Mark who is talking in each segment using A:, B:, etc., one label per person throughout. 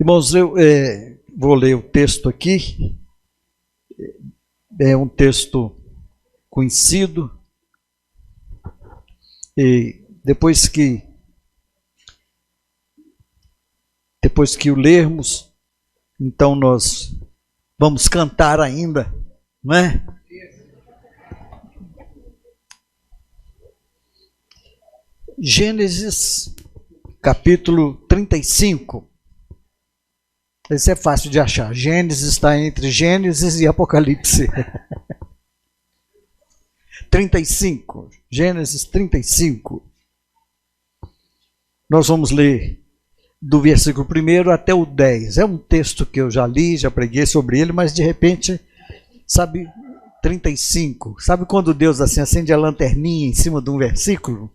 A: Irmãos, eu vou ler o texto aqui. É um texto conhecido. E depois que o lermos, então nós vamos cantar ainda, não é? Gênesis, capítulo 35. Esse é fácil de achar. Gênesis está entre Gênesis e Apocalipse. 35. Gênesis 35. Nós vamos ler do versículo 1 até o 10. É um texto que eu já li, já preguei sobre ele, mas de repente, sabe, 35. Sabe quando Deus assim acende a lanterninha em cima de um versículo?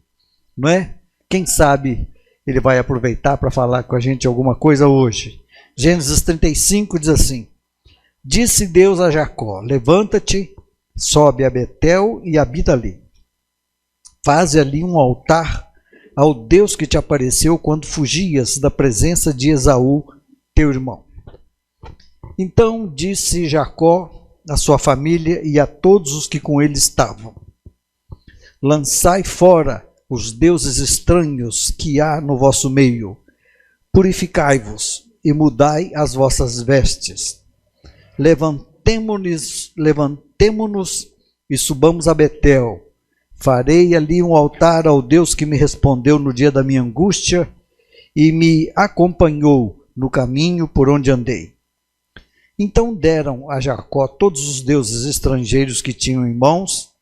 A: Não é? Quem sabe ele vai aproveitar para falar com a gente alguma coisa hoje. Gênesis 35 diz assim: Disse Deus a Jacó: Levanta-te, sobe a Betel e habita ali. Faze ali um altar ao Deus que te apareceu quando fugias da presença de Esaú, teu irmão. Então disse Jacó à sua família e a todos os que com ele estavam: Lançai fora os deuses estranhos que há no vosso meio. Purificai-vos e mudai as vossas vestes. Levantemo-nos e subamos a Betel. Farei ali um altar ao Deus que me respondeu no dia da minha angústia e me acompanhou no caminho por onde andei. Então deram a Jacó todos os deuses estrangeiros que tinham em mãos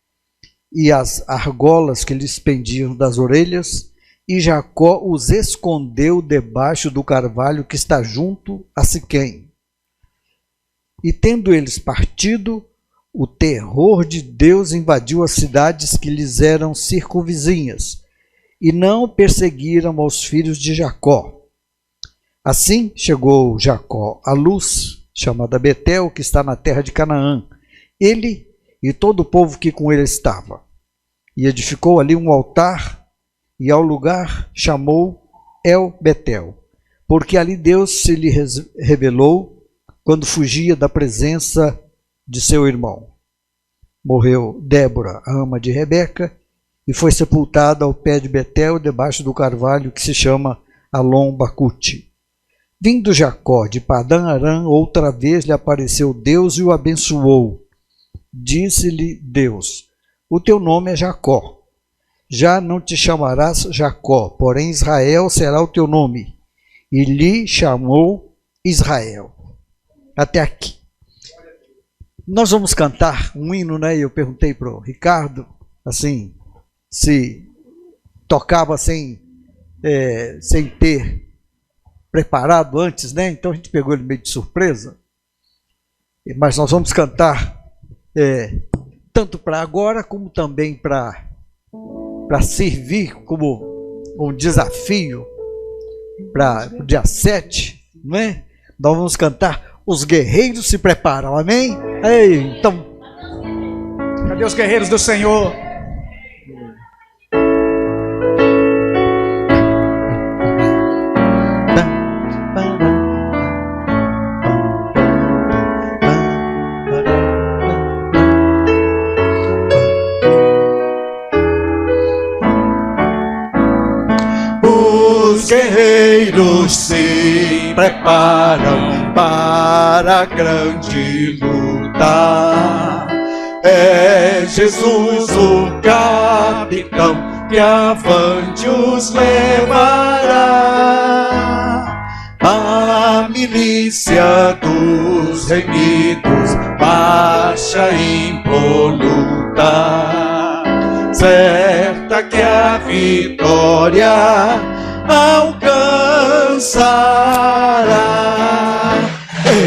A: e as argolas que lhes pendiam das orelhas, e Jacó os escondeu debaixo do carvalho que está junto a Siquém. E tendo eles partido, o terror de Deus invadiu as cidades que lhes eram circunvizinhas, e não perseguiram aos filhos de Jacó. Assim chegou Jacó à luz, chamada Betel, que está na terra de Canaã, ele e todo o povo que com ele estava. E edificou ali um altar, e ao lugar chamou El Betel, porque ali Deus se lhe revelou quando fugia da presença de seu irmão. Morreu Débora, a ama de Rebeca, e foi sepultada ao pé de Betel, debaixo do carvalho que se chama Alon-Bacute. Vindo Jacó de Padã-Arã, outra vez lhe apareceu Deus e o abençoou. Disse-lhe Deus: O teu nome é Jacó. Já não te chamarás Jacó, porém Israel será o teu nome. E lhe chamou Israel. Até aqui. Nós vamos cantar um hino, né? Eu perguntei para o Ricardo, assim, se tocava sem ter preparado antes, né? Então a gente pegou ele meio de surpresa. Mas nós vamos cantar tanto para agora, como também para servir como um desafio para o dia 7, não é? Nós vamos cantar Os Guerreiros Se Preparam, amém? Ei, então,
B: cadê os guerreiros do Senhor?
C: Os guerreiros se preparam para a grande luta. É Jesus o capitão que avante os levará. A milícia dos remidos marcha impoluta, certa que a vitória alcançará.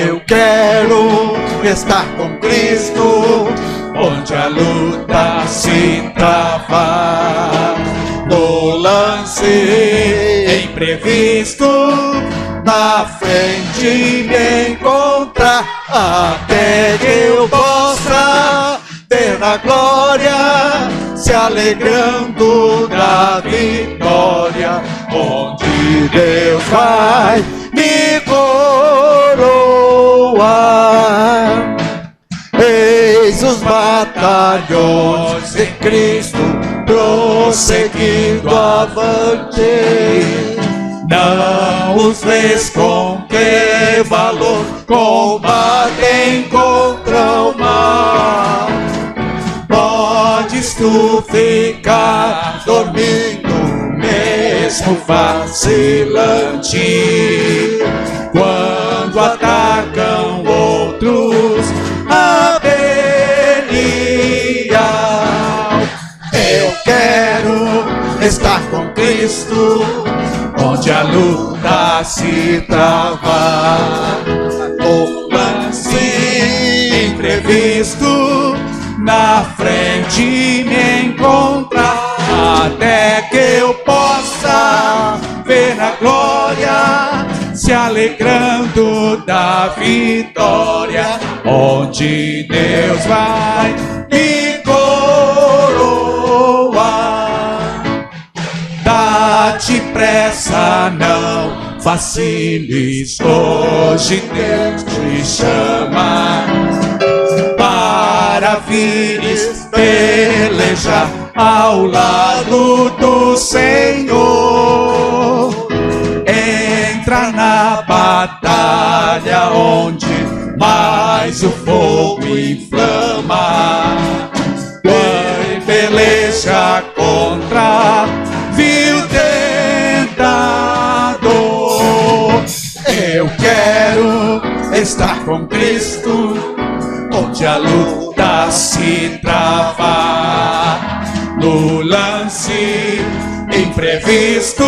C: Eu quero estar com Cristo, onde a luta se travar. No lance imprevisto, na frente me encontrar, até que eu possa ver na glória, se alegrando da vitória, onde Deus vai me coroa. Eis os batalhões de Cristo prosseguindo avante. Não os vês com que valor combatem contra o mal. Podes tu ficar dormindo, mesmo vacilante, quando atacam outros a Belial. Eu quero estar com Cristo, onde a luta se trava. O lance imprevisto na frente me encontrar, até que eu possa ver na glória, se alegrando da vitória, onde Deus vai me coroar. Dá-te pressa, não vaciles, hoje Deus te chama para vires pelejar ao lado do Senhor. Entra na batalha onde mais o fogo inflama, e peleja contra vil tentador. Eu quero estar com Cristo, onde a luta se trava. No lance imprevisto,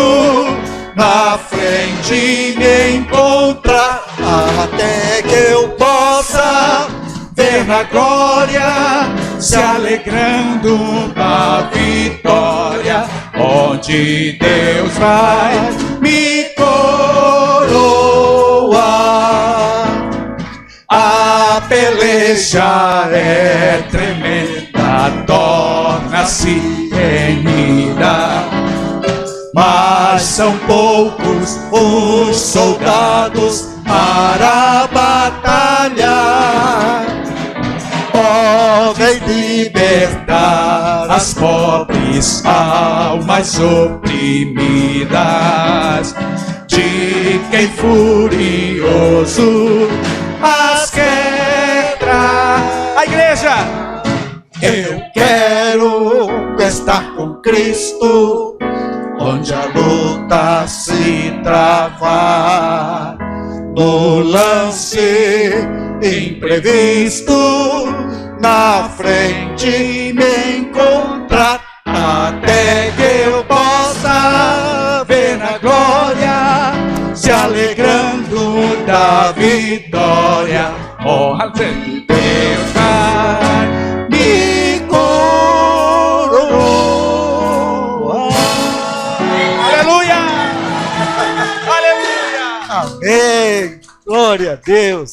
C: na frente me encontrar, até que eu possa ver na glória, se alegrando da vitória, onde Deus vai me coroar. A peleja é tremenda, torna-se renhida, mas são poucos os soldados para a batalha. Ó, vem libertar as pobres almas oprimidas, de quem furioso as quer trair. A igreja! Eu quero estar com Cristo, onde a luta se travar. No lance imprevisto, na frente me encontrar, até que eu possa ver na glória, se alegrando da vitória. Oh, Deus vai me coroar. Aleluia! Aleluia!
A: Amém! Glória a Deus!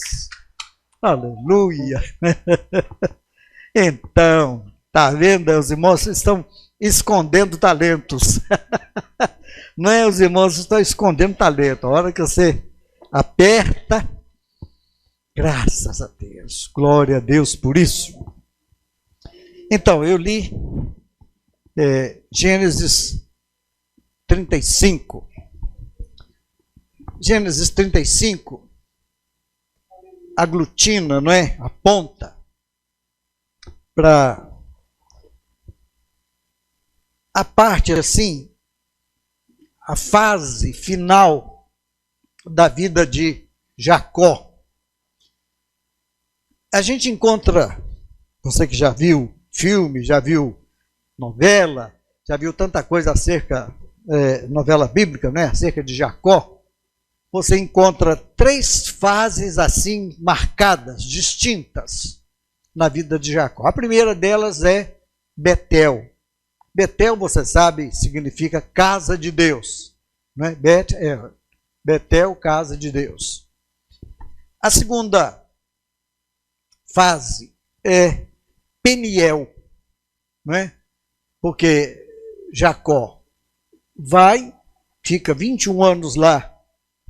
A: Aleluia! Então, tá vendo? Os irmãos estão escondendo talentos. Não é? Os irmãos estão escondendo talento. A hora que você aperta, graças a Deus, glória a Deus por isso. Então, eu li Gênesis 35. Gênesis 35 aglutina, não é? Aponta para a parte assim, a fase final da vida de Jacó. A gente encontra, você que já viu filme, já viu novela, já viu tanta coisa acerca, novela bíblica, né, acerca de Jacó, você encontra 3 fases assim marcadas, distintas na vida de Jacó. A primeira delas é Betel. Betel, você sabe, significa casa de Deus, né? Betel, casa de Deus. A segunda fase é Peniel, né? Porque Jacó fica 21 anos lá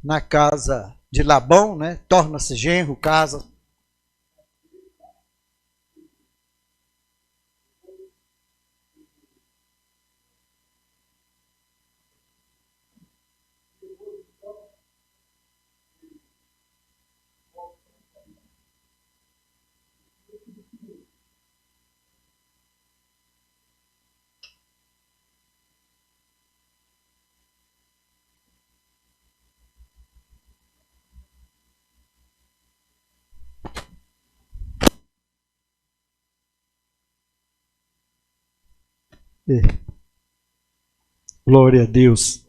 A: na casa de Labão, né? Torna-se genro, casa. Glória a Deus.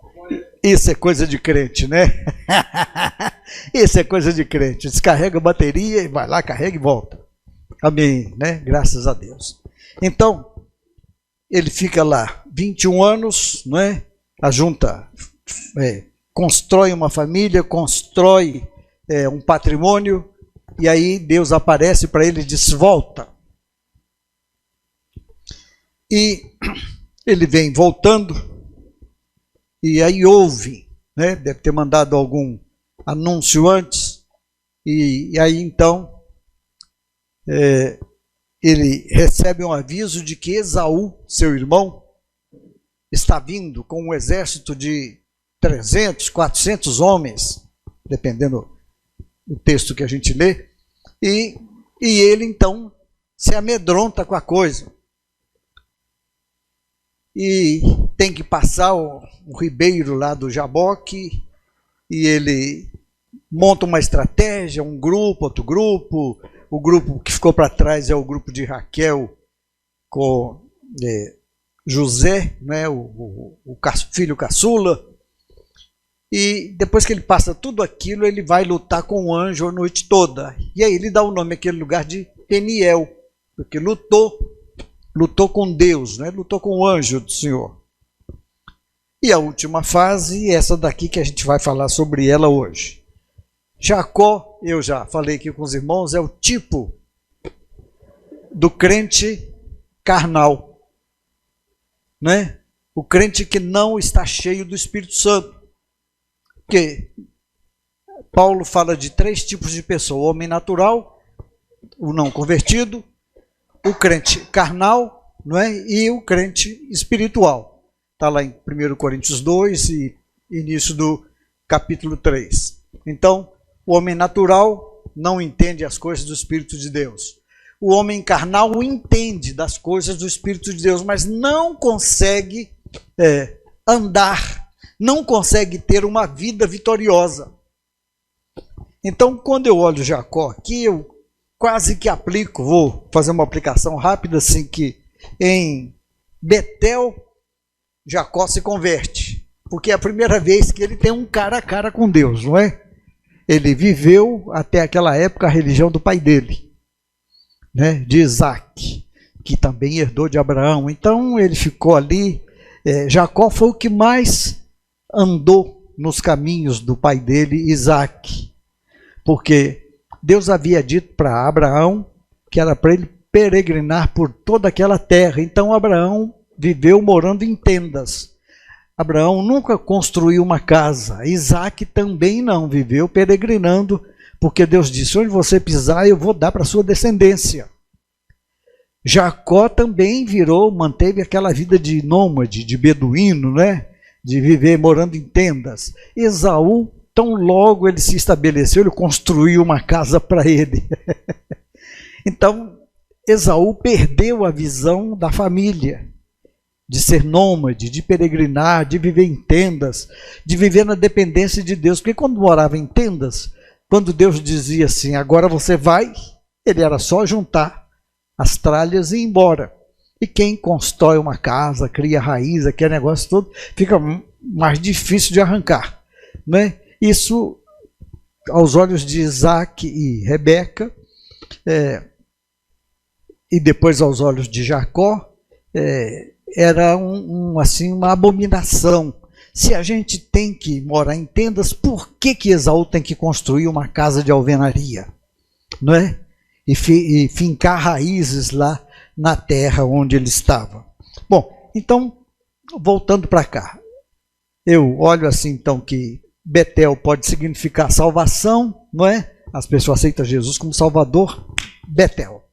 A: Isso é coisa de crente, né? Isso é coisa de crente. Descarrega a bateria e vai lá, carrega e volta. Amém, né? Graças a Deus. Então, ele fica lá 21 anos, né? Ajunta, constrói uma família, constrói um patrimônio, e aí Deus aparece para ele e diz: volta. E ele vem voltando, e aí ouve, né? Deve ter mandado algum anúncio antes, e aí então ele recebe um aviso de que Esaú, seu irmão, está vindo com um exército de 300, 400 homens, dependendo do texto que a gente lê, e ele então se amedronta com a coisa. E tem que passar o ribeiro lá do Jaboque, e ele monta uma estratégia, um grupo, outro grupo. O grupo que ficou para trás é o grupo de Raquel com José, né, o filho caçula. E depois que ele passa tudo aquilo, ele vai lutar com o anjo a noite toda. E aí ele dá o nome àquele lugar de Peniel, porque lutou com Deus, né? Lutou com o anjo do Senhor. E a última fase, essa daqui que a gente vai falar sobre ela hoje. Jacó, eu já falei aqui com os irmãos, é o tipo do crente carnal, né? O crente que não está cheio do Espírito Santo. Porque Paulo fala de 3 tipos de pessoa: o homem natural, o não convertido, o crente carnal, não é? E o crente espiritual. Está lá em 1 Coríntios 2 e início do capítulo 3. Então, o homem natural não entende as coisas do Espírito de Deus. O homem carnal entende das coisas do Espírito de Deus, mas não consegue andar, não consegue ter uma vida vitoriosa. Então, quando eu olho Jacó aqui, eu quase que aplico, vou fazer uma aplicação rápida, assim, que em Betel, Jacó se converte, porque é a primeira vez que ele tem um cara a cara com Deus, não é? Ele viveu até aquela época a religião do pai dele, né, de Isaac, que também herdou de Abraão. Então ele ficou ali. Jacó foi o que mais andou nos caminhos do pai dele, Isaac, porque Deus havia dito para Abraão que era para ele peregrinar por toda aquela terra. Então Abraão viveu morando em tendas. Abraão nunca construiu uma casa. Isaac também não, viveu peregrinando, porque Deus disse: onde você pisar eu vou dar para a sua descendência. Jacó também manteve aquela vida de nômade, de beduíno, né? De viver morando em tendas. Esaú, tão logo ele se estabeleceu, ele construiu uma casa para ele. Então, Esaú perdeu a visão da família, de ser nômade, de peregrinar, de viver em tendas, de viver na dependência de Deus. Porque quando morava em tendas, quando Deus dizia assim: agora você vai, ele era só juntar as tralhas e ir embora. E quem constrói uma casa, cria raiz, aquele negócio todo, fica mais difícil de arrancar, né? Isso, aos olhos de Isaac e Rebeca, e depois aos olhos de Jacó, era assim, uma abominação. Se a gente tem que morar em tendas, por que Esaú tem que construir uma casa de alvenaria, não é? E fincar raízes lá na terra onde ele estava. Bom, então, voltando para cá, eu olho assim então que Betel pode significar salvação, não é? As pessoas aceitam Jesus como Salvador. Betel,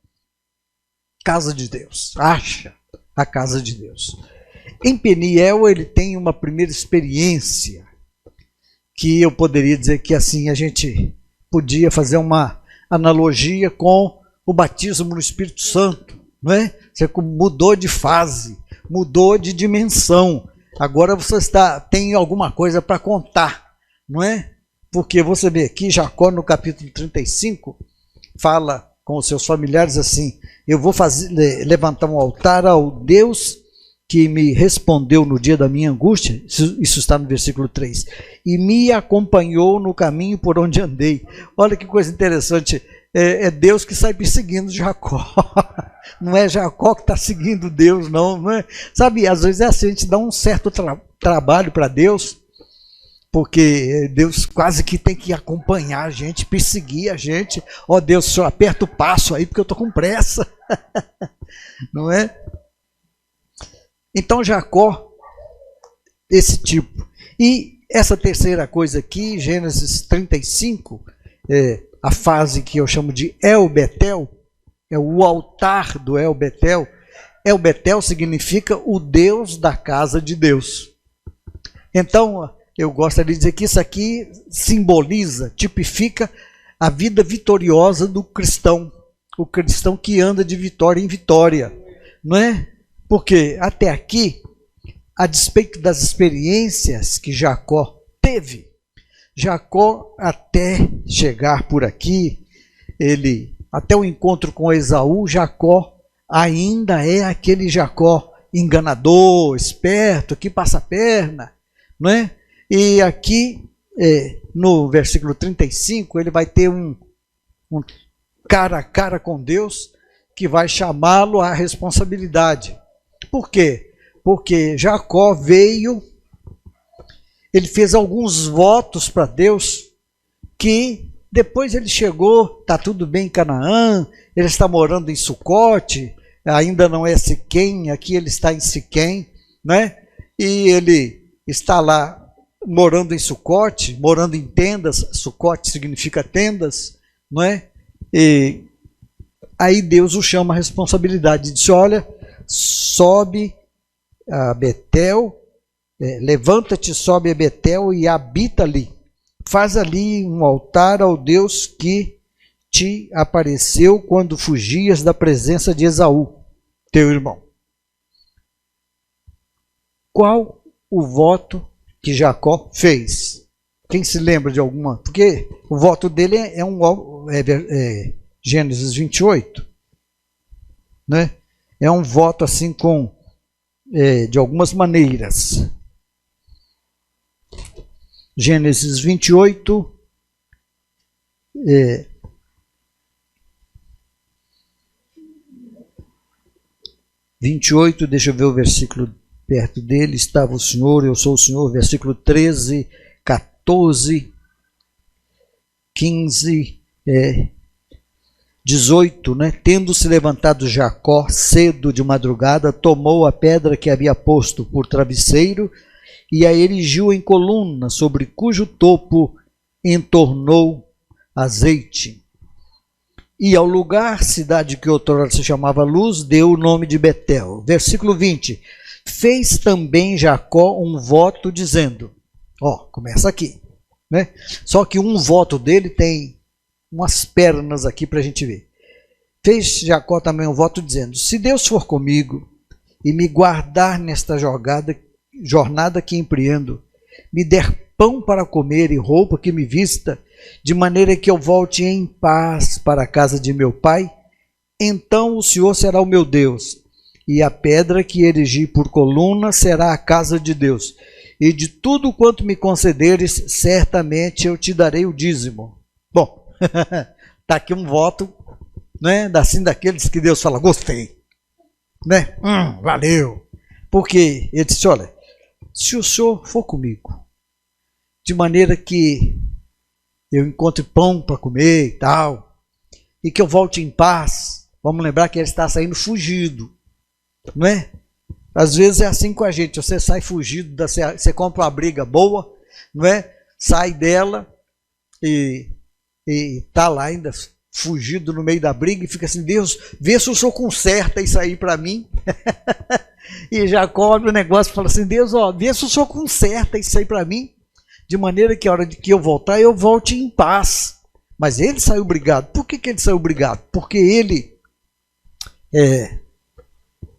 A: casa de Deus, acha a casa de Deus. Em Peniel ele tem uma primeira experiência que eu poderia dizer que assim a gente podia fazer uma analogia com o batismo no Espírito Santo, não é? Você mudou de fase, mudou de dimensão. Agora você tem alguma coisa para contar, não é? Porque você vê aqui, Jacó no capítulo 35, fala com os seus familiares assim: eu vou levantar um altar ao Deus que me respondeu no dia da minha angústia. Isso está no versículo 3. E me acompanhou no caminho por onde andei. Olha que coisa interessante. É Deus que sai perseguindo Jacó. Não é Jacó que está seguindo Deus, não é? Sabe, às vezes é assim, a gente dá um certo trabalho para Deus, porque Deus quase que tem que acompanhar a gente, perseguir a gente. Ó Deus, só aperta o passo aí porque eu estou com pressa. Não é? Então Jacó, esse tipo. E essa terceira coisa aqui, Gênesis 35, a fase que eu chamo de El Betel, é o altar do El Betel. El Betel significa o Deus da casa de Deus. Então, eu gostaria de dizer que isso aqui simboliza, tipifica a vida vitoriosa do cristão. O cristão que anda de vitória em vitória, não é? Porque até aqui, a despeito das experiências que Jacó teve, Jacó até chegar por aqui, até o encontro com Esaú, Jacó ainda é aquele Jacó enganador, esperto, que passa a perna, não é? E aqui, no versículo 35, ele vai ter um cara a cara com Deus, que vai chamá-lo à responsabilidade. Por quê? Porque Jacó veio, ele fez alguns votos para Deus, que depois ele chegou, está tudo bem em Canaã, ele está morando em Sucote, ainda não é Siquém, aqui ele está em Siquém, né? E ele está lá morando em Sucote, morando em tendas. Sucote significa tendas, não é? E aí Deus o chama à responsabilidade, disse: olha, sobe a Betel, levanta-te, sobe a Betel e habita ali. Faz ali um altar ao Deus que te apareceu quando fugias da presença de Esaú, teu irmão. Qual o voto que Jacó fez? Quem se lembra de alguma? Porque o voto dele é Gênesis 28, né? É um voto assim de algumas maneiras. Gênesis 28, deixa eu ver o versículo perto dele. Estava o Senhor, eu sou o Senhor, versículo 13, 14, 15, 18, né? Tendo-se levantado Jacó cedo de madrugada, tomou a pedra que havia posto por travesseiro e a erigiu em coluna, sobre cujo topo entornou azeite. E ao lugar, cidade que outrora se chamava Luz, deu o nome de Betel. Versículo 20. Fez também Jacó um voto dizendo, começa aqui, né? Só que um voto dele tem umas pernas aqui para a gente ver. Fez Jacó também um voto dizendo, se Deus for comigo e me guardar nesta jornada que empreendo, me der pão para comer e roupa que me vista, de maneira que eu volte em paz para a casa de meu pai, então o Senhor será o meu Deus, e a pedra que erigi por coluna será a casa de Deus, e de tudo quanto me concederes, certamente eu te darei o dízimo. Bom, está aqui um voto, né, assim daqueles que Deus fala, gostei, né? Valeu. Porque ele disse, olha, se o Senhor for comigo, de maneira que eu encontre pão para comer e tal, e que eu volte em paz, vamos lembrar que ele está saindo fugido, não é? Às vezes é assim com a gente, você sai fugido, você compra uma briga boa, não é? sai dela e está lá ainda fugido no meio da briga e fica assim, Deus, vê se o Senhor conserta isso aí para mim. E Jacó abre o negócio e fala assim, Deus, vê se o Senhor conserta isso aí para mim, de maneira que a hora de que eu voltar, eu volte em paz. Mas ele saiu brigado. Por que ele saiu brigado? Porque ele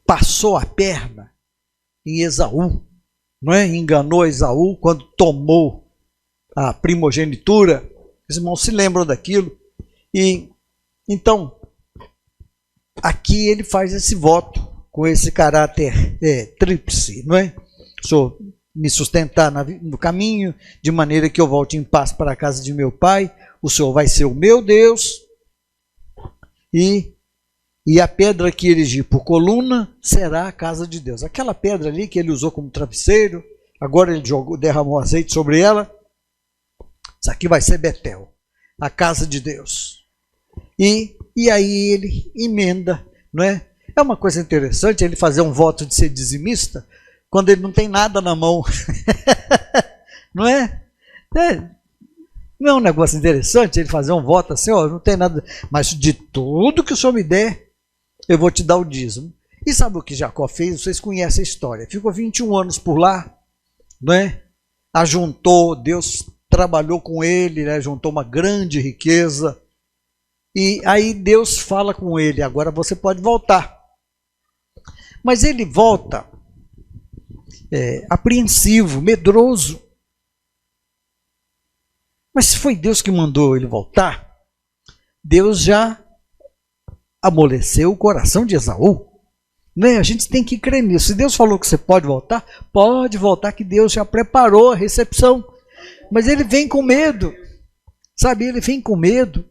A: passou a perna em Esaú, não é? Enganou Esaú quando tomou a primogenitura. Os irmãos se lembram daquilo. E então, aqui ele faz esse voto com esse caráter tríplice, não é? O Senhor me sustentar no caminho, de maneira que eu volte em paz para a casa de meu pai, o Senhor vai ser o meu Deus, e a pedra que erigi por coluna será a casa de Deus. Aquela pedra ali que ele usou como travesseiro, agora ele derramou azeite sobre ela, isso aqui vai ser Betel, a casa de Deus. E aí ele emenda, não é? É uma coisa interessante ele fazer um voto de ser dizimista quando ele não tem nada na mão. Não é? Não é um negócio interessante ele fazer um voto assim, não tem nada, mas de tudo que o Senhor me der, eu vou te dar o dízimo. E sabe o que Jacó fez? Vocês conhecem a história. Ficou 21 anos por lá, não é? Ajuntou, Deus trabalhou com ele, né? Juntou uma grande riqueza. E aí Deus fala com ele, agora você pode voltar. Mas ele volta apreensivo, medroso. Mas se foi Deus que mandou ele voltar, Deus já amoleceu o coração de Esaú. Né? A gente tem que crer nisso. Se Deus falou que você pode voltar que Deus já preparou a recepção. Mas ele vem com medo, sabe? Ele vem com medo.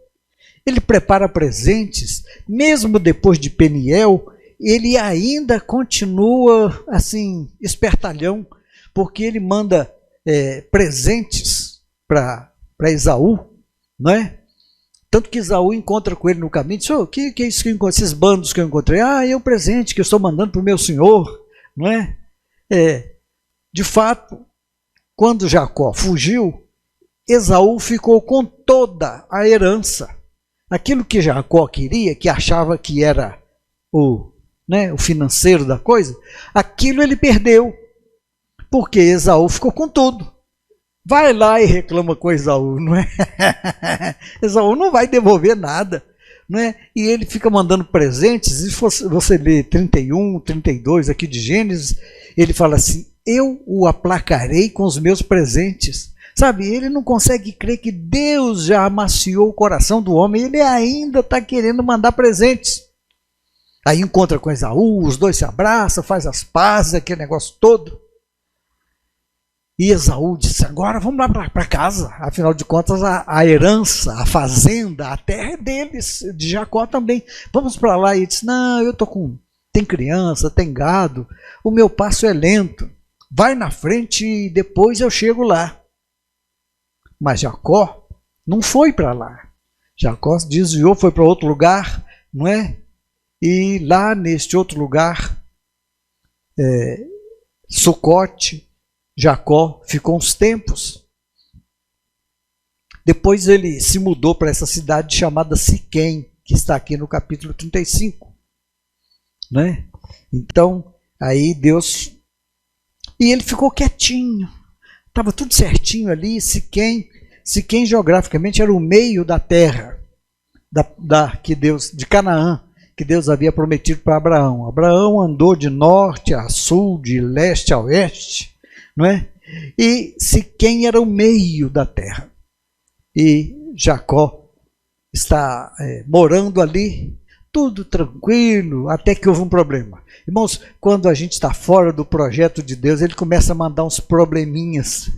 A: Ele prepara presentes, mesmo depois de Peniel, ele ainda continua assim, espertalhão, porque ele manda presentes para Esaú, não é? Tanto que Esaú encontra com ele no caminho, diz, o que é isso que eu encontrei? Esses bandos que eu encontrei? É um presente que eu estou mandando para o meu senhor, não é? De fato, quando Jacó fugiu, Esaú ficou com toda a herança. Aquilo que Jacó queria, que achava que era o financeiro da coisa, aquilo ele perdeu, porque Esaú ficou com tudo. Vai lá e reclama com Esaú, não é? Esaú não vai devolver nada, não é? E ele fica mandando presentes, e se você lê 31, 32 aqui de Gênesis, ele fala assim, eu o aplacarei com os meus presentes. Sabe, ele não consegue crer que Deus já amaciou o coração do homem, ele ainda está querendo mandar presentes. Aí encontra com Esaú, os dois se abraçam, faz as pazes, aquele negócio todo. E Esaú disse, agora vamos lá para casa. Afinal de contas, a herança, a fazenda, a terra é deles, de Jacó também. Vamos para lá. E ele disse, não, tem criança, tem gado, o meu passo é lento. Vai na frente e depois eu chego lá. Mas Jacó não foi para lá. Jacó desviou, foi para outro lugar, não é? E lá neste outro lugar, Sucote, Jacó ficou uns tempos. Depois ele se mudou para essa cidade chamada Siquém, que está aqui no capítulo 35. Né? Então, aí Deus... E ele ficou quietinho. Estava tudo certinho ali. Siquém geograficamente era o meio da terra de Canaã, que Deus havia prometido para Abraão. Abraão andou de norte a sul, de leste a oeste, não é? E Siquém era o meio da terra. E Jacó está morando ali, tudo tranquilo, até que houve um problema. Irmãos, quando a gente está fora do projeto de Deus, ele começa a mandar uns probleminhas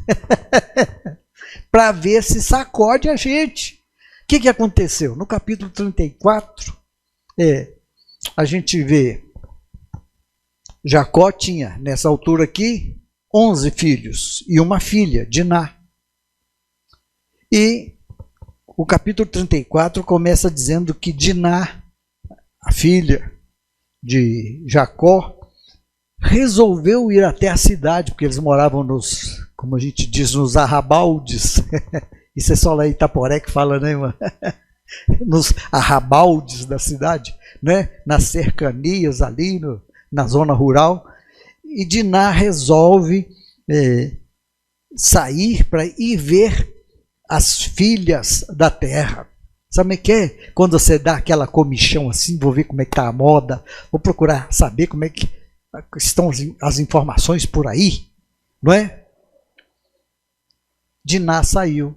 A: para ver se sacode a gente. O que aconteceu? No capítulo 34, a gente vê, Jacó tinha, nessa altura aqui, 11 filhos e uma filha, Diná. E o capítulo 34 começa dizendo que Diná, a filha de Jacó, resolveu ir até a cidade, porque eles moravam nos como a gente diz, nos arrabaldes. Isso é só lá em Itaporé que fala, né, irmã? Nos arrabaldes da cidade, né? Nas cercanias ali, na zona rural. E Diná resolve sair para ir ver as filhas da terra. Sabe o que é? Quando você dá aquela comichão assim, vou ver como é que está a moda, vou procurar saber como é que estão as informações por aí, não é? Diná saiu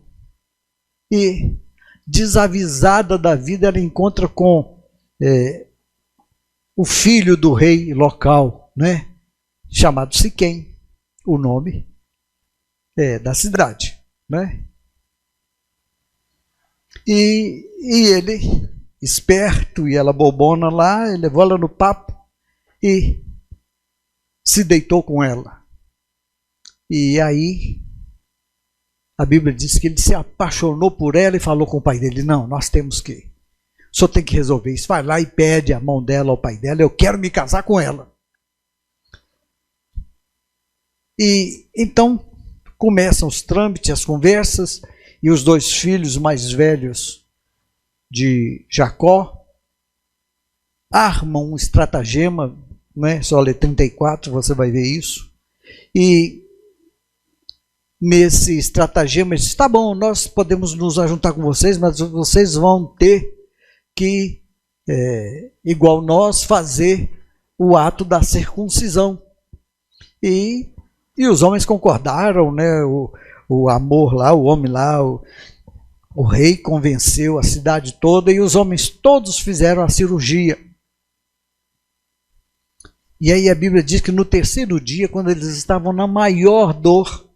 A: e, desavisada da vida, ela encontra com o filho do rei local, né? Chamado Siquém, o nome da cidade, né? E ele, esperto, e ela bobona lá, ele levou ela no papo e se deitou com ela. E aí, a Bíblia diz que ele se apaixonou por ela e falou com o pai dele: não, nós temos que, o senhor tem que resolver isso. Vai lá e pede a mão dela ao pai dela, eu quero me casar com ela. E então começam os trâmites, as conversas, e os dois filhos mais velhos de Jacó armam um estratagema, né? Só ler 34, você vai ver isso. E nesse estratagema, ele diz: tá bom, nós podemos nos ajuntar com vocês, mas vocês vão ter que, igual nós, fazer o ato da circuncisão. E os homens concordaram, né? O amor lá, o homem lá, o rei convenceu a cidade toda e os homens todos fizeram a cirurgia. E aí a Bíblia diz que no terceiro dia, quando eles estavam na maior dor,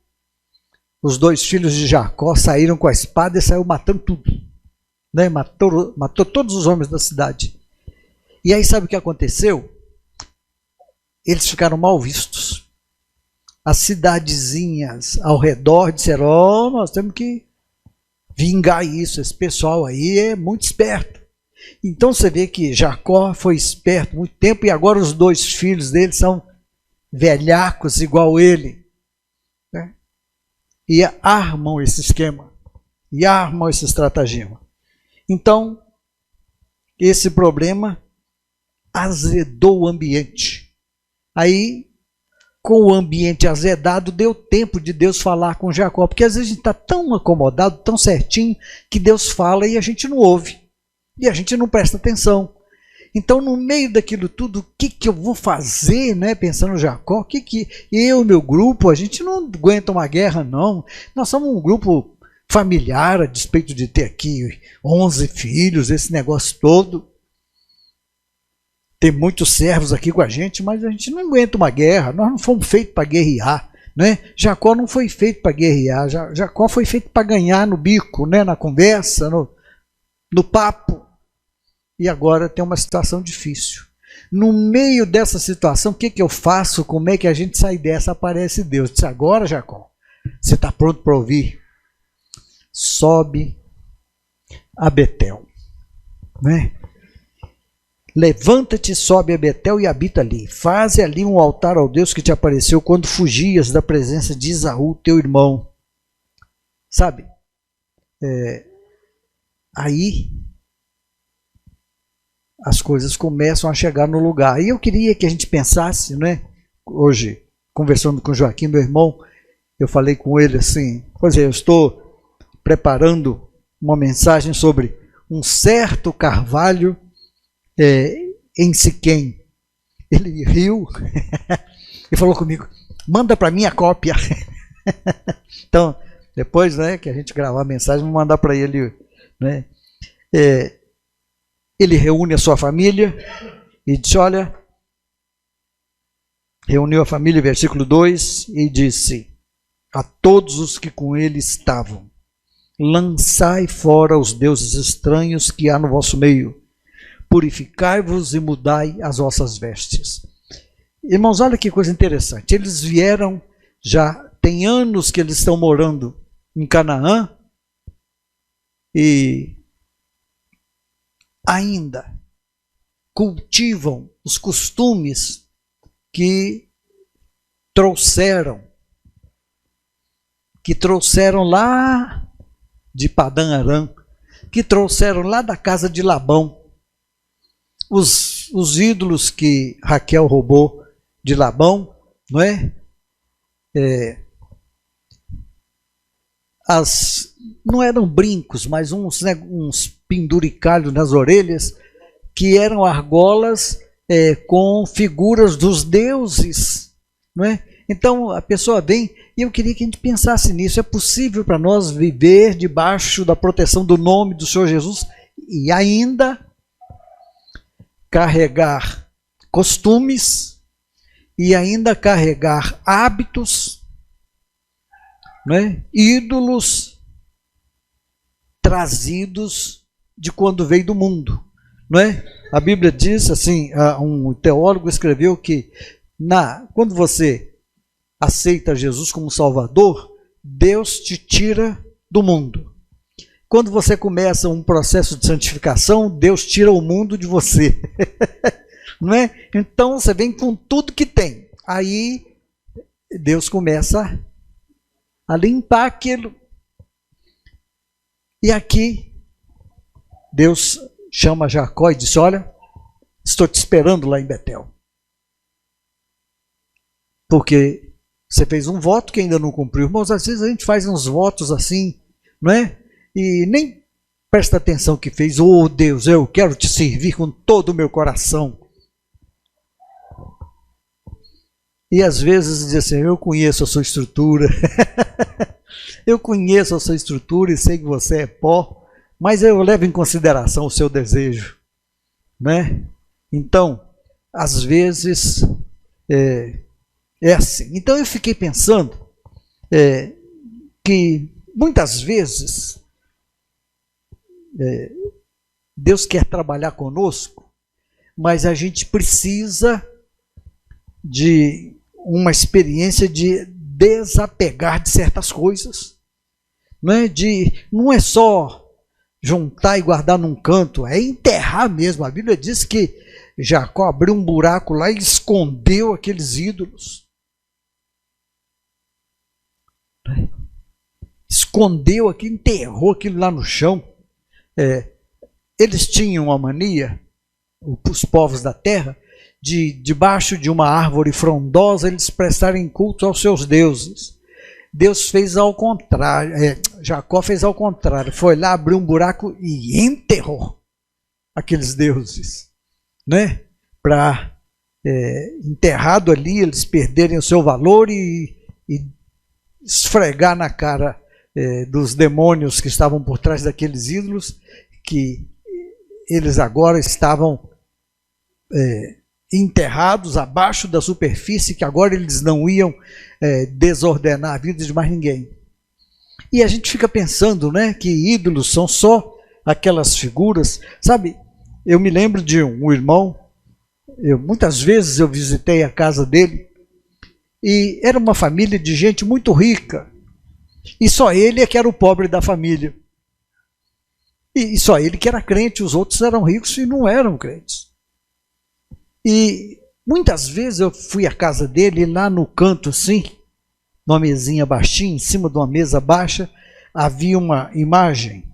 A: os dois filhos de Jacó saíram com a espada e saiu matando tudo, né? Matou todos os homens da cidade. E aí sabe o que aconteceu? Eles ficaram mal vistos. As cidadezinhas ao redor disseram: nós temos que vingar isso, esse pessoal aí é muito esperto. Então você vê que Jacó foi esperto muito tempo e agora os dois filhos dele são velhacos igual ele, né? E armam esse esquema, e armam esse estratagema. Então, esse problema azedou o ambiente. Aí, com o ambiente azedado, deu tempo de Deus falar com Jacó, porque às vezes a gente está tão acomodado, tão certinho, que Deus fala e a gente não ouve, e a gente não presta atenção. Então, no meio daquilo tudo, o que eu vou fazer, né? Pensando Jacó, eu e meu grupo, a gente não aguenta uma guerra, não. Nós somos um grupo familiar, a despeito de ter aqui 11 filhos, esse negócio todo. Tem muitos servos aqui com a gente, mas a gente não aguenta uma guerra. Nós não fomos feitos para guerrear, né? Jacó não foi feito para guerrear. Jacó foi feito para ganhar no bico, né? Na conversa, no papo. E agora tem uma situação difícil. No meio dessa situação, o que eu faço? Como é que a gente sai dessa? Aparece Deus. Diz: agora, Jacó, você está pronto para ouvir? Sobe a Betel, né? Levanta-te, sobe a Betel e habita ali. Faze ali um altar ao Deus que te apareceu quando fugias da presença de Esaú, teu irmão. Sabe? Aí as coisas começam a chegar no lugar. E eu queria que a gente pensasse, né? Hoje, conversando com o Joaquim, meu irmão, eu falei com ele assim: pois é, eu estou preparando uma mensagem sobre um certo carvalho em Siquém. Ele riu e falou comigo: manda para mim a cópia. Então, depois, né, que a gente gravar a mensagem, vou mandar para ele, né? Ele reúne a sua família e disse: olha, reuniu a família, versículo 2, e disse a todos os que com ele estavam: lançai fora os deuses estranhos que há no vosso meio, purificai-vos e mudai as vossas vestes. Irmãos, olha que coisa interessante. Eles vieram, já tem anos que eles estão morando em Canaã, e ainda cultivam os costumes que trouxeram que trouxeram lá de Padã Arã, que trouxeram lá da casa de Labão, os ídolos que Raquel roubou de Labão, não é? Não eram brincos, mas uns penduricalhos nas orelhas, que eram argolas com figuras dos deuses, não é? Então a pessoa vem, e eu queria que a gente pensasse nisso. É possível para nós viver debaixo da proteção do nome do Senhor Jesus e ainda carregar costumes e ainda carregar hábitos, né? Ídolos trazidos de quando veio do mundo, não é? A Bíblia diz assim, um teólogo escreveu que quando você aceita Jesus como Salvador, Deus te tira do mundo. Quando você começa um processo de santificação, Deus tira o mundo de você. Não é? Então você vem com tudo que tem. Aí Deus começa a limpar aquilo. E aqui Deus chama Jacó e diz: olha, estou te esperando lá em Betel. Porque você fez um voto que ainda não cumpriu. Irmãos, às vezes a gente faz uns votos assim, não é? E nem presta atenção que fez. Oh Deus, eu quero te servir com todo o meu coração. E às vezes diz assim: eu conheço a sua estrutura. Eu conheço a sua estrutura e sei que você é pó, mas eu levo em consideração o seu desejo, né? Então, às vezes é assim. Então eu fiquei pensando que muitas vezes Deus quer trabalhar conosco, mas a gente precisa de uma experiência de desapegar de certas coisas. Não é só juntar e guardar num canto, é enterrar mesmo. A Bíblia diz que Jacó abriu um buraco lá e escondeu aqueles ídolos. Escondeu aquilo, enterrou aquilo lá no chão. Eles tinham uma mania, os povos da terra, de debaixo de uma árvore frondosa eles prestarem culto aos seus deuses. Deus fez ao contrário, Jacó fez ao contrário, foi lá, abriu um buraco e enterrou aqueles deuses, né? Para enterrado ali eles perderem o seu valor e esfregar na cara dos demônios que estavam por trás daqueles ídolos, que eles agora estavam enterrados abaixo da superfície, que agora eles não iam desordenar a vida de mais ninguém. E a gente fica pensando, né, que ídolos são só aquelas figuras. Sabe, eu me lembro de um irmão, muitas vezes eu visitei a casa dele, e era uma família de gente muito rica, e só ele é que era o pobre da família. E só ele que era crente, os outros eram ricos e não eram crentes. E muitas vezes eu fui à casa dele, e lá no canto assim, numa mesinha baixinha, em cima de uma mesa baixa, havia uma imagem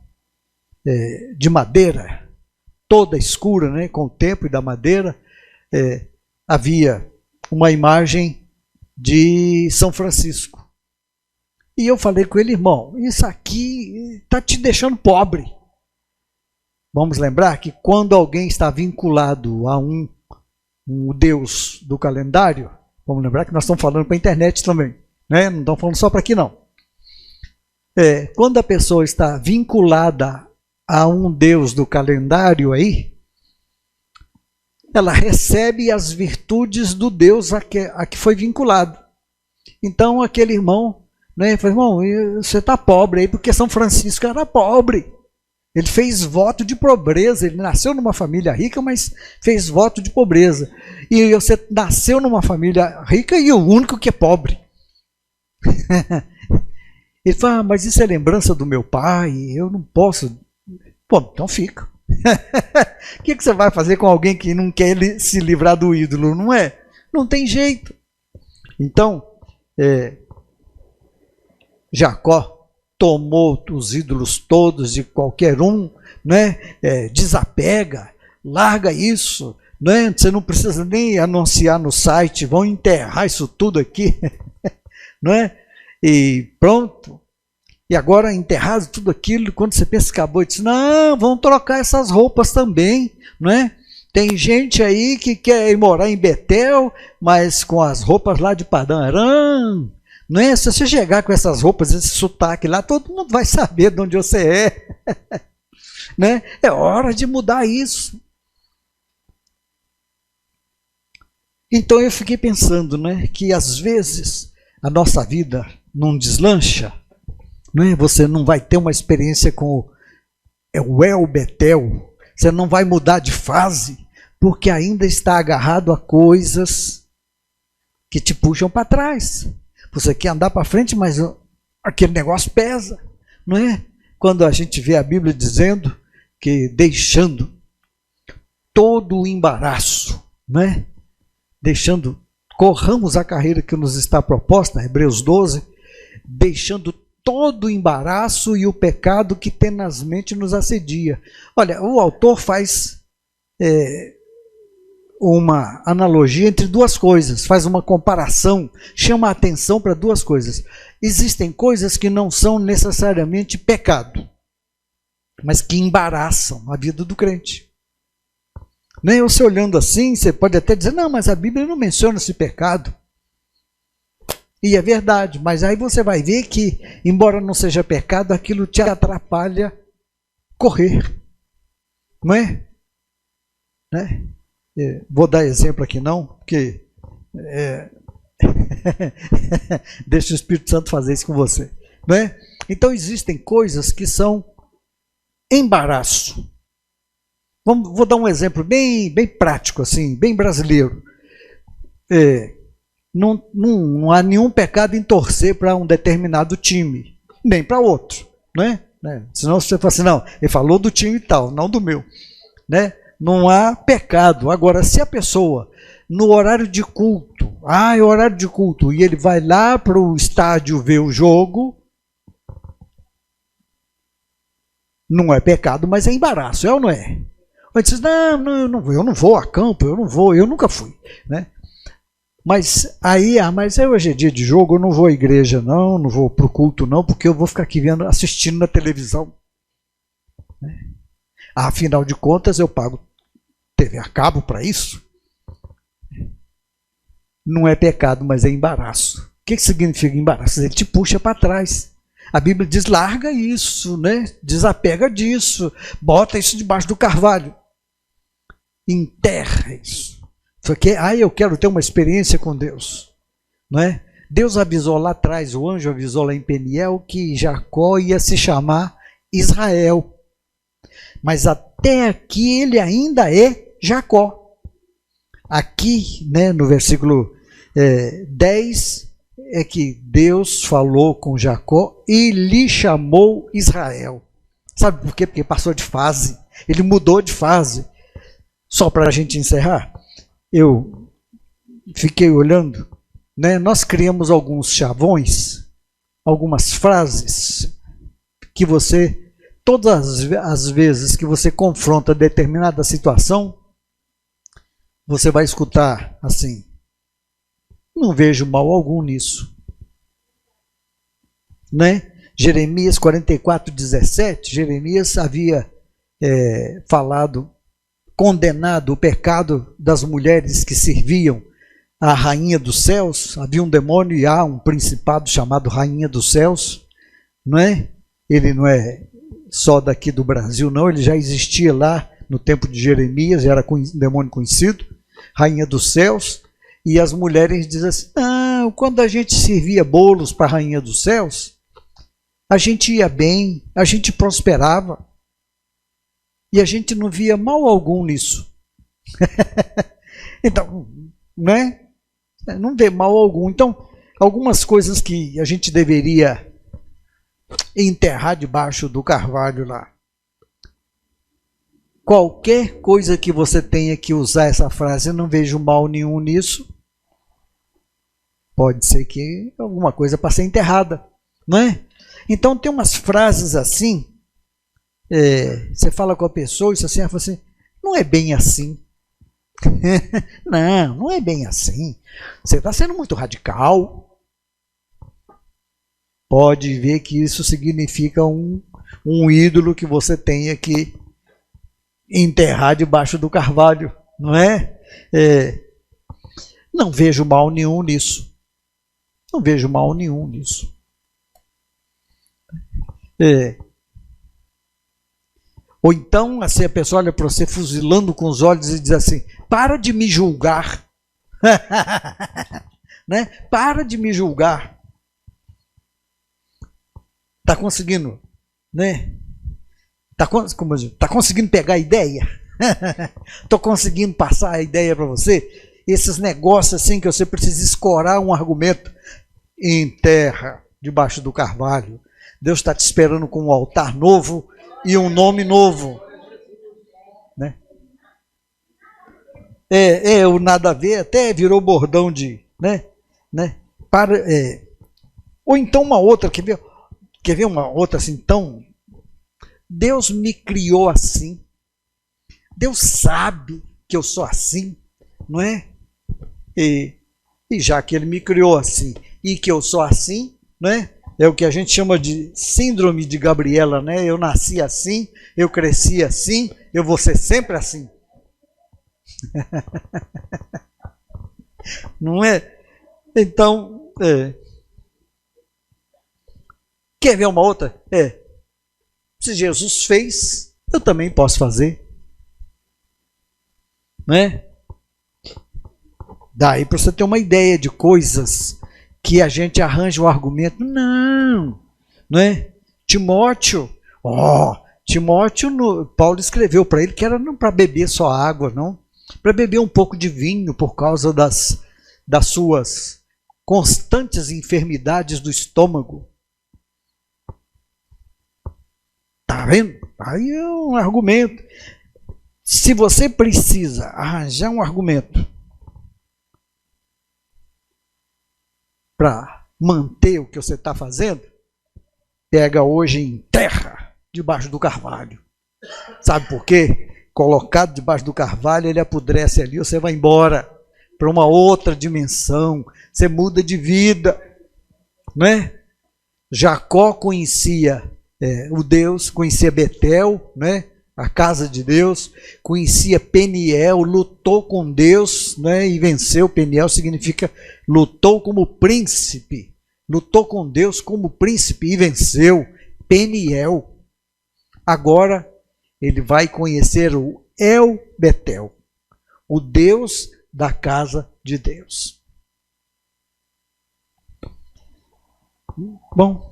A: de madeira, toda escura, né, com o tempo e da madeira. Havia uma imagem de São Francisco. E eu falei com ele: irmão, isso aqui está te deixando pobre. Vamos lembrar que quando alguém está vinculado a um Deus do calendário, vamos lembrar que nós estamos falando para a internet também, né? Não estamos falando só para aqui não. Quando a pessoa está vinculada a um Deus do calendário aí, ela recebe as virtudes do Deus a que foi vinculado. Então aquele irmão, né, falou: irmão, você está pobre aí, porque São Francisco era pobre. Ele fez voto de pobreza. Ele nasceu numa família rica, mas fez voto de pobreza. E você nasceu numa família rica e o único que é pobre. Ele fala: mas isso é lembrança do meu pai, eu não posso. Pô, então fica. O que você vai fazer com alguém que não quer se livrar do ídolo? Não é? Não tem jeito. Então, Jacó tomou os ídolos todos de qualquer um, né? Desapega, larga isso, né? Você não precisa nem anunciar no site, vão enterrar isso tudo aqui, não é? E pronto. E agora, enterrado tudo aquilo, quando você pensa que acabou, diz, não, vão trocar essas roupas também, não é? Tem gente aí que quer ir morar em Betel, mas com as roupas lá de Padã Aram, não é? Se você chegar com essas roupas, esse sotaque lá, todo mundo vai saber de onde você é, né? É hora de mudar isso. Então eu fiquei pensando, né, que às vezes a nossa vida não deslancha, né? Você não vai ter uma experiência com o El Betel, você não vai mudar de fase, porque ainda está agarrado a coisas que te puxam para trás. Você quer andar para frente, mas aquele negócio pesa, não é? Quando a gente vê a Bíblia dizendo que deixando todo o embaraço, né? Corramos a carreira que nos está proposta, Hebreus 12, deixando todo o embaraço e o pecado que tenazmente nos assedia. Olha, o autor faz uma analogia entre duas coisas, faz uma comparação, chama a atenção para duas coisas. Existem coisas que não são necessariamente pecado, mas que embaraçam a vida do crente. Nem você olhando assim, você pode até dizer, não, mas a Bíblia não menciona esse pecado. E é verdade, mas aí você vai ver que, embora não seja pecado, aquilo te atrapalha correr. Não é? Né? Vou dar exemplo aqui não, porque deixa o Espírito Santo fazer isso com você. Não é? Então existem coisas que são embaraço. Vou dar um exemplo bem prático, assim, bem brasileiro. Não há nenhum pecado em torcer para um determinado time, nem para outro, né? Senão você fala assim, não, ele falou do time e tal, não do meu, né? Não há pecado. Agora, se a pessoa, no horário de culto, é horário de culto, e ele vai lá para o estádio ver o jogo, não é pecado, mas é embaraço, é ou não é? Ele diz, não, eu não vou a campo, eu nunca fui, né? Mas aí, mas hoje é dia de jogo, eu não vou à igreja não vou para o culto não, porque eu vou ficar aqui assistindo na televisão. Né? Afinal de contas, eu pago TV a cabo para isso. Não é pecado, mas é embaraço. O que significa embaraço? Ele te puxa para trás. A Bíblia diz, larga isso, né? Desapega disso, bota isso debaixo do carvalho. Enterra isso. Só que, eu quero ter uma experiência com Deus. Não é? Deus avisou lá atrás, o anjo avisou lá em Peniel, que Jacó ia se chamar Israel. Mas até aqui ele ainda é Jacó. Aqui, né, no versículo 10, é que Deus falou com Jacó e lhe chamou Israel. Sabe por quê? Porque passou de fase. Ele mudou de fase. Só para a gente encerrar, eu fiquei olhando, né? Nós criamos alguns chavões, algumas frases que você, todas as vezes que você confronta determinada situação, você vai escutar assim, não vejo mal algum nisso. Né? Jeremias 44:17, Jeremias havia condenado o pecado das mulheres que serviam à rainha dos céus. Havia um demônio e há um principado chamado rainha dos céus, não é? Ele não é só daqui do Brasil, não, ele já existia lá no tempo de Jeremias, era um demônio conhecido, rainha dos céus, e as mulheres dizem assim, não, quando a gente servia bolos para a rainha dos céus, a gente ia bem, a gente prosperava, e a gente não via mal algum nisso. Então, né? Não vê mal algum. Então, algumas coisas que a gente deveria enterrar debaixo do carvalho lá. Qualquer coisa que você tenha que usar essa frase, eu não vejo mal nenhum nisso, pode ser que alguma coisa para ser enterrada. não é? Então tem umas frases assim, você fala com a pessoa, isso assim, ela fala assim, não é bem assim. Não é bem assim. Você está sendo muito radical. Pode ver que isso significa um ídolo que você tenha que enterrar debaixo do carvalho, não é? Não vejo mal nenhum nisso. Não vejo mal nenhum nisso. Ou então, assim, a pessoa olha para você fuzilando com os olhos e diz assim, para de me julgar. Né? Para de me julgar. Está conseguindo, né? Está conseguindo pegar a ideia? Estou conseguindo passar a ideia para você? Esses negócios assim que você precisa escorar um argumento em terra, debaixo do carvalho. Deus está te esperando com um altar novo e um nome novo. Né? O nada a ver até virou bordão de... Né? Ou então uma outra, quer ver uma outra assim, então, Deus me criou assim, Deus sabe que eu sou assim, não é? E já que Ele me criou assim, e que eu sou assim, não é? É o que a gente chama de síndrome de Gabriela, né? Eu nasci assim, eu cresci assim, eu vou ser sempre assim. Não é? Então, quer ver uma outra? Se Jesus fez, eu também posso fazer. Não é? Daí para você ter uma ideia de coisas que a gente arranja um argumento. Não é? Timóteo, Paulo escreveu para ele que era não para beber só água, não. Para beber um pouco de vinho por causa das suas constantes enfermidades do estômago. Tá vendo? Aí é um argumento. Se você precisa arranjar um argumento para manter o que você está fazendo, pega hoje em terra, debaixo do carvalho. Sabe por quê? Colocado debaixo do carvalho, ele apodrece ali, você vai embora para uma outra dimensão, você muda de vida. Não é? Jacó conhecia o Deus, conhecia Betel, né? A casa de Deus, conhecia Peniel, lutou com Deus, né? E venceu. Peniel significa lutou como príncipe, lutou com Deus como príncipe e venceu. Peniel. Agora ele vai conhecer o El Betel, o Deus da casa de Deus. Bom,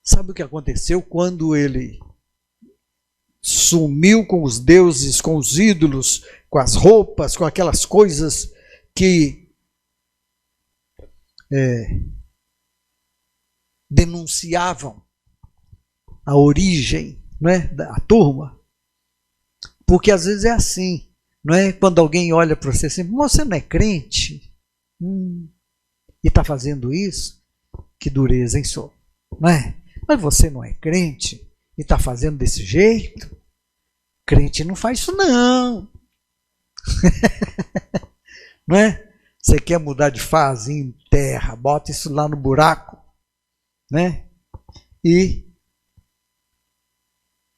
A: sabe o que aconteceu quando ele sumiu com os deuses, com os ídolos, com as roupas, com aquelas coisas que denunciavam a origem, não é, da turma? Porque às vezes é assim, não é? Quando alguém olha para você assim, você não é crente? E está fazendo isso? Que dureza, hein, senhor? Não é? Mas você não é crente e está fazendo desse jeito? Crente não faz isso não. Não é? Você quer mudar de fase em terra, bota isso lá no buraco, né? E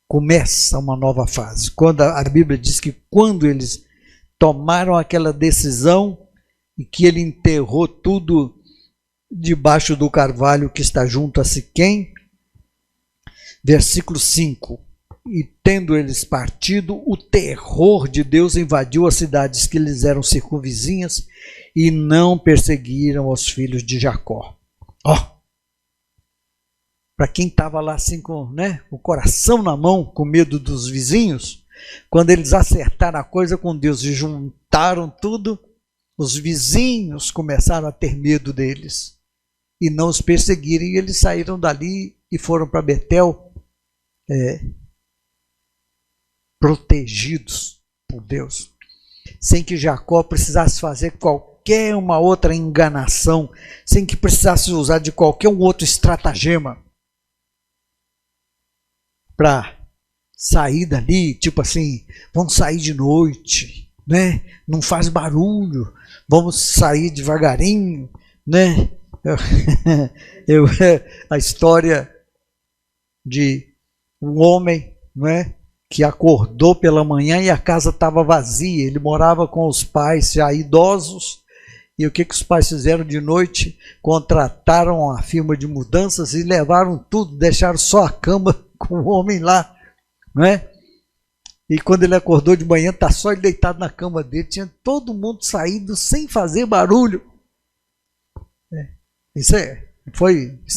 A: começa uma nova fase. Quando a Bíblia diz que quando eles tomaram aquela decisão e que ele enterrou tudo debaixo do carvalho que está junto a Siquém, versículo 5, e tendo eles partido, o terror de Deus invadiu as cidades que lhes eram circunvizinhas e não perseguiram os filhos de Jacó. Para quem estava lá assim com o coração na mão, com medo dos vizinhos, quando eles acertaram a coisa com Deus e juntaram tudo, os vizinhos começaram a ter medo deles e não os perseguiram, e eles saíram dali e foram para Betel, protegidos por Deus, sem que Jacó precisasse fazer qualquer uma outra enganação, sem que precisasse usar de qualquer um outro estratagema para sair dali, tipo assim, vamos sair de noite, né? Não faz barulho, vamos sair devagarinho, né? A história de um homem, né, que acordou pela manhã e a casa estava vazia. Ele morava com os pais já idosos. E o que os pais fizeram de noite? Contrataram a firma de mudanças e levaram tudo, deixaram só a cama com o homem lá, né? E quando ele acordou de manhã, está só ele deitado na cama dele, tinha todo mundo saído sem fazer barulho. Isso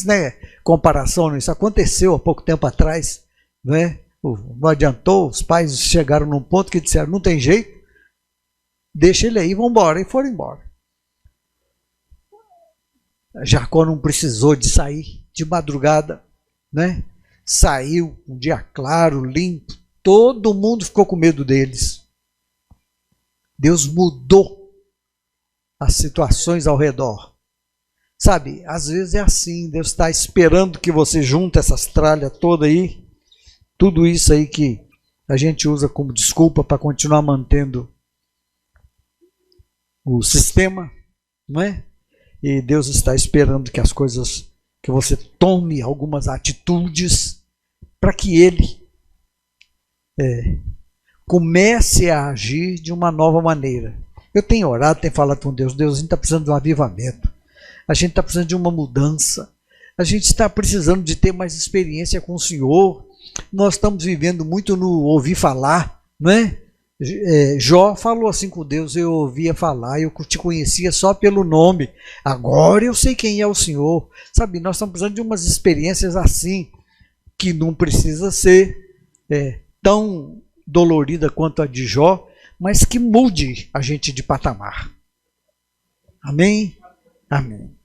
A: não é comparação, não. Isso aconteceu há pouco tempo atrás, né? Não adiantou, os pais chegaram num ponto que disseram, não tem jeito, deixa ele aí, vamos embora, e foram embora. Jacó não precisou de sair de madrugada, né? Saiu um dia claro, limpo, todo mundo ficou com medo deles. Deus mudou as situações ao redor. Sabe, às vezes é assim, Deus está esperando que você junte essas tralhas todas aí, tudo isso aí que a gente usa como desculpa para continuar mantendo o sistema, não é? E Deus está esperando que as coisas, que você tome algumas atitudes para que Ele comece a agir de uma nova maneira. Eu tenho orado, tenho falado com Deus, Deus, a gente está precisando de um avivamento, a gente está precisando de uma mudança, a gente está precisando de ter mais experiência com o Senhor. Nós estamos vivendo muito no ouvir falar, não é? Jó falou assim com Deus, eu ouvia falar, eu te conhecia só pelo nome, agora eu sei quem é o Senhor. Sabe, nós estamos precisando de umas experiências assim, que não precisa ser tão dolorida quanto a de Jó, mas que mude a gente de patamar. Amém? Amém.